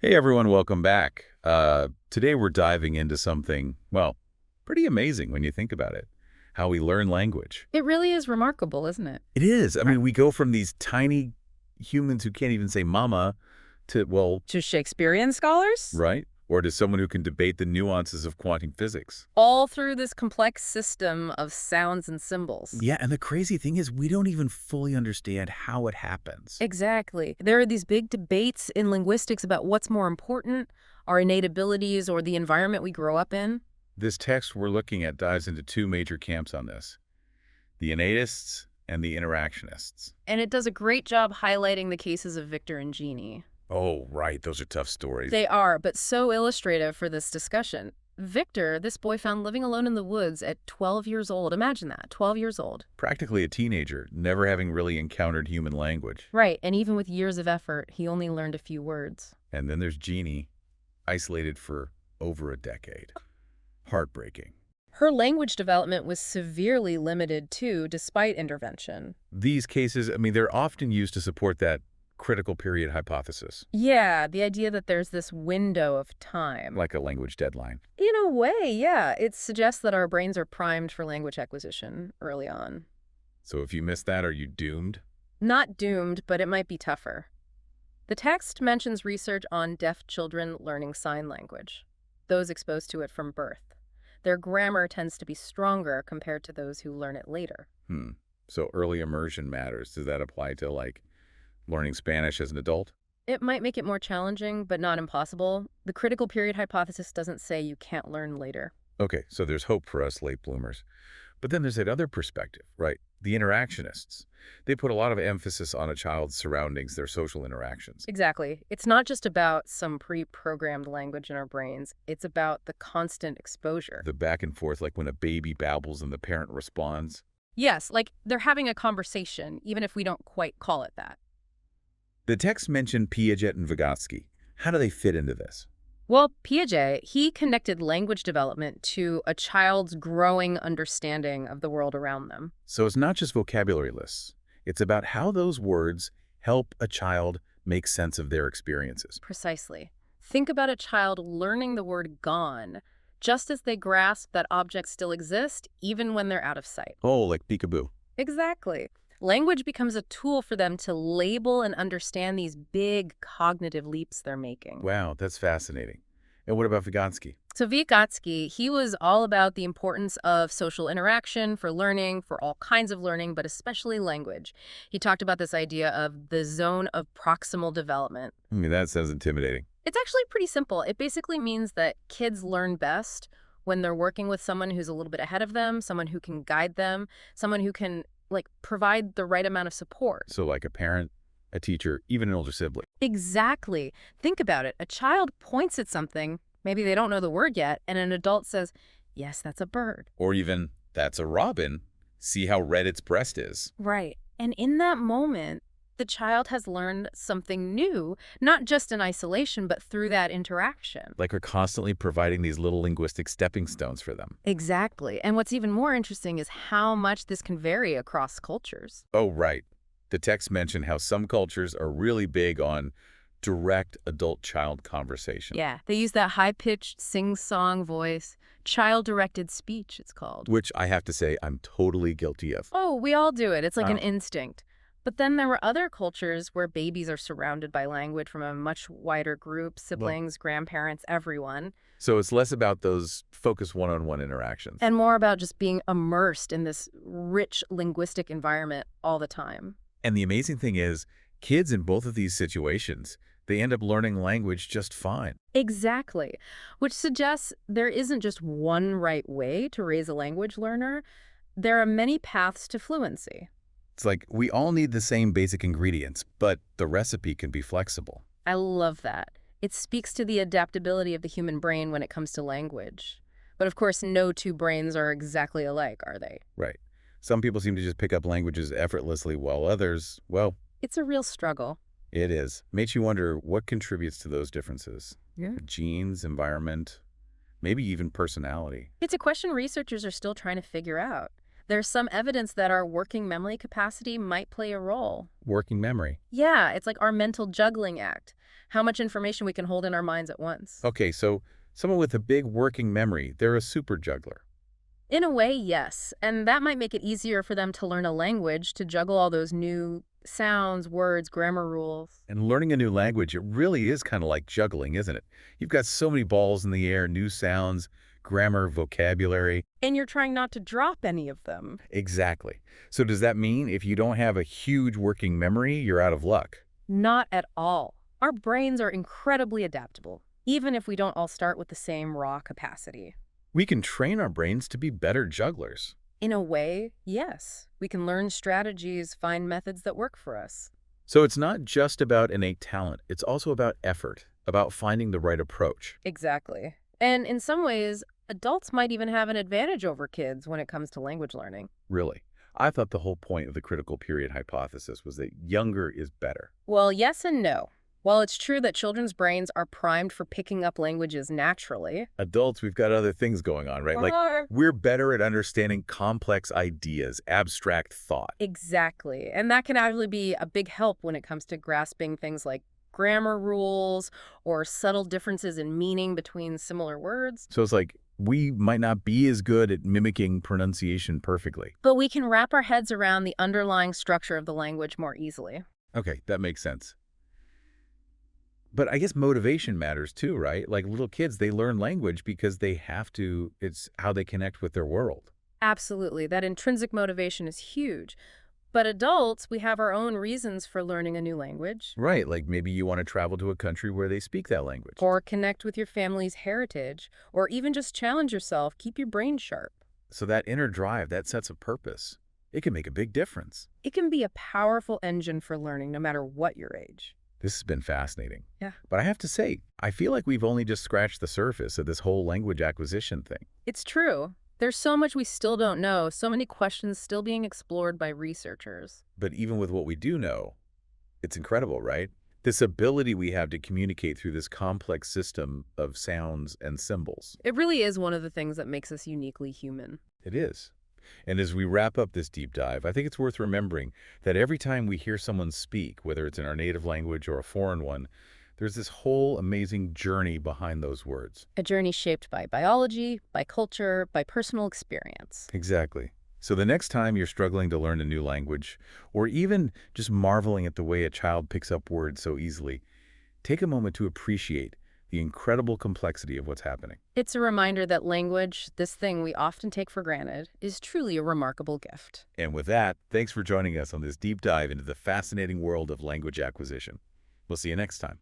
Hey everyone, welcome back. Today we're diving into something, well, pretty amazing when you think about it, how we learn language. It really is remarkable, isn't it? It is. I mean, we go from these tiny humans who can't even say mama to, well, To Shakespearean scholars, right? Or to someone who can debate the nuances of quantum physics. all through this complex system of sounds and symbols. Yeah, and the crazy thing is we don't even fully understand how it happens. Exactly. There are these big debates in linguistics about what's more important, our innate abilities or the environment we grow up in. This text we're looking at dives into two major camps on this, the innatists and the interactionists. And it does a great job highlighting the cases of Victor and Genie. Oh, right. Those are tough stories. They are, but so illustrative for this discussion. Victor, this boy found living alone in the woods at 12 years old. Imagine that, 12 years old. Practically a teenager, never having really encountered human language. Right, and even with years of effort, he only learned a few words. And then there's Jeannie, isolated for over a decade. Heartbreaking. Her language development was severely limited, too, despite intervention. These cases, I mean, they're often used to support that critical period hypothesis, Yeah, the idea that there's this window of time. like a language deadline. In a way, yeah. It suggests that our brains are primed for language acquisition early on. So if you miss that, are you doomed? Not doomed, but it might be tougher. The text mentions research on deaf children learning sign language, those exposed to it from birth. Their grammar tends to be stronger compared to those who learn it later. So early immersion matters. Does that apply to, like, learning Spanish as an adult? It might make it more challenging, but not impossible. The critical period hypothesis doesn't say you can't learn later. Okay, so there's hope for us late bloomers. But then there's that other perspective, right? The interactionists. They put a lot of emphasis on a child's surroundings, their social interactions. Exactly. It's not just about some pre-programmed language in our brains. It's about the constant exposure. The back and forth, like when a baby babbles and the parent responds. Yes, like they're having a conversation, even if we don't quite call it that. The text mentioned Piaget and Vygotsky. How do they fit into this? Well, Piaget, he connected language development to a child's growing understanding of the world around them. So it's not just vocabulary lists. It's about how those words help a child make sense of their experiences. Precisely. Think about a child learning the word gone, just as they grasp that objects still exist, even when they're out of sight. Oh, like peekaboo. Exactly. Language becomes a tool for them to label and understand these big cognitive leaps they're making. Wow, that's fascinating. And what about Vygotsky? So Vygotsky, he was all about the importance of social interaction for learning, for all kinds of learning, but especially language. He talked about this idea of the zone of proximal development. I mean, that sounds intimidating. It's actually pretty simple. It basically means that kids learn best when they're working with someone who's a little bit ahead of them, someone who can guide them, someone who can provide the right amount of support. So like a parent, a teacher, even an older sibling. Exactly. Think about it. A child points at something, maybe they don't know the word yet, and an adult says, yes, that's a bird. Or even, that's a robin. See how red its breast is. Right. And in that moment, the child has learned something new, not just in isolation, but through that interaction. Like we're constantly providing these little linguistic stepping stones for them. Exactly. And what's even more interesting is how much this can vary across cultures. Oh, right. The text mentioned how some cultures are really big on direct adult-child conversation. Yeah, they use that high-pitched sing-song voice, child-directed speech, it's called. Which I have to say I'm totally guilty of. Oh, we all do it. It's like an Oh. instinct. But then there were other cultures where babies are surrounded by language from a much wider group, siblings, grandparents, everyone. So it's less about those focused one-on-one interactions. And more about just being immersed in this rich linguistic environment all the time. And the amazing thing is, kids in both of these situations, they end up learning language just fine. Exactly. Which suggests there isn't just one right way to raise a language learner. There are many paths to fluency. It's like we all need the same basic ingredients, but the recipe can be flexible. I love that. It speaks to the adaptability of the human brain when it comes to language. But of course, no two brains are exactly alike, are they? Right. Some people seem to just pick up languages effortlessly, while others, well, It's a real struggle. it is. Makes you wonder what contributes to those differences. Yeah. Genes, environment, maybe even personality. It's a question researchers are still trying to figure out. There's some evidence that our working memory capacity might play a role. Working memory. Yeah, it's like our mental juggling act, how much information we can hold in our minds at once. Okay, so someone with a big working memory, they're a super juggler. In a way, yes, and that might make it easier for them to learn a language, to juggle all those new sounds, words, grammar rules. And learning a new language, it really is kind of like juggling, isn't it? You've got so many balls in the air, new sounds, grammar, vocabulary. And you're trying not to drop any of them. Exactly. So does that mean if you don't have a huge working memory, you're out of luck? Not at all. Our brains are incredibly adaptable, even if we don't all start with the same raw capacity. We can train our brains to be better jugglers. In a way, yes. We can learn strategies, find methods that work for us. So it's not just about innate talent, it's also about effort, about finding the right approach. Exactly. And in some ways, adults might even have an advantage over kids when it comes to language learning. Really. I thought the whole point of the critical period hypothesis was that younger is better. Well, yes and no. While it's true that children's brains are primed for picking up languages naturally, Adults, we've got other things going on, right? Like, we're better at understanding complex ideas, abstract thought. exactly. And that can actually be a big help when it comes to grasping things like grammar rules or subtle differences in meaning between similar words. So it's like, we might not be as good at mimicking pronunciation perfectly. But we can wrap our heads around the underlying structure of the language more easily. Okay, that makes sense. But I guess motivation matters too, right? Like little kids, they learn language because they have to. It's how they connect with their world. Absolutely. That intrinsic motivation is huge. But adults, we have our own reasons for learning a new language. Right, like maybe you want to travel to a country where they speak that language. Or connect with your family's heritage. Or even just challenge yourself, keep your brain sharp. So that inner drive, that sense of purpose, it can make a big difference. It can be a powerful engine for learning no matter what your age. This has been fascinating. Yeah. But I have to say, I feel like we've only just scratched the surface of this whole language acquisition thing. It's true. There's so much we still don't know, so many questions still being explored by researchers. But even with what we do know, it's incredible, right? This ability we have to communicate through this complex system of sounds and symbols. It really is one of the things that makes us uniquely human. It is. And as we wrap up this deep dive, I think it's worth remembering that every time we hear someone speak, whether it's in our native language or a foreign one, there's this whole amazing journey behind those words. A journey shaped by biology, by culture, by personal experience. Exactly. So the next time you're struggling to learn a new language, or even just marveling at the way a child picks up words so easily, take a moment to appreciate the incredible complexity of what's happening. It's a reminder that language, this thing we often take for granted, is truly a remarkable gift. And with that, thanks for joining us on this deep dive into the fascinating world of language acquisition. We'll see you next time.